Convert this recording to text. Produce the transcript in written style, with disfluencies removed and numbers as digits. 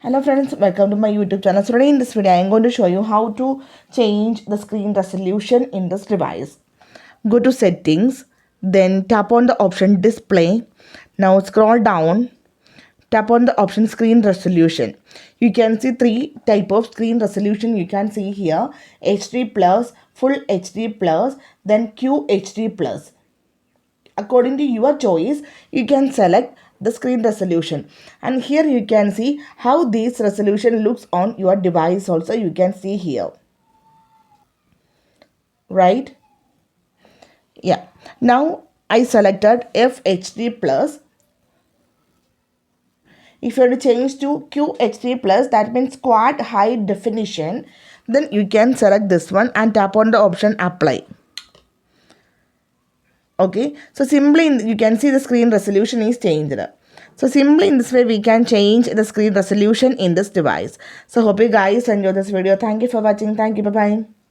Hello friends, welcome to my YouTube channel. So today in this video I am going to show you how to change the screen resolution in this device. Go to settings, then tap on the option display. Now scroll down, tap on the option screen resolution. You can see three type of screen resolution you can see here: HD plus, full HD plus, then QHD plus. According to your choice, you can select the screen resolution, and here you can see how this resolution looks on your device. Also you can see here, right? Yeah, now I selected FHD plus. If you have to change to QHD plus, that means quad high definition, then you can select this one and tap on the option apply. Okay, so simply you can see the screen resolution is changed. So simply in this way we can change the screen resolution in this device. So hope you guys enjoy this video. Thank you for watching. Thank you. Bye bye.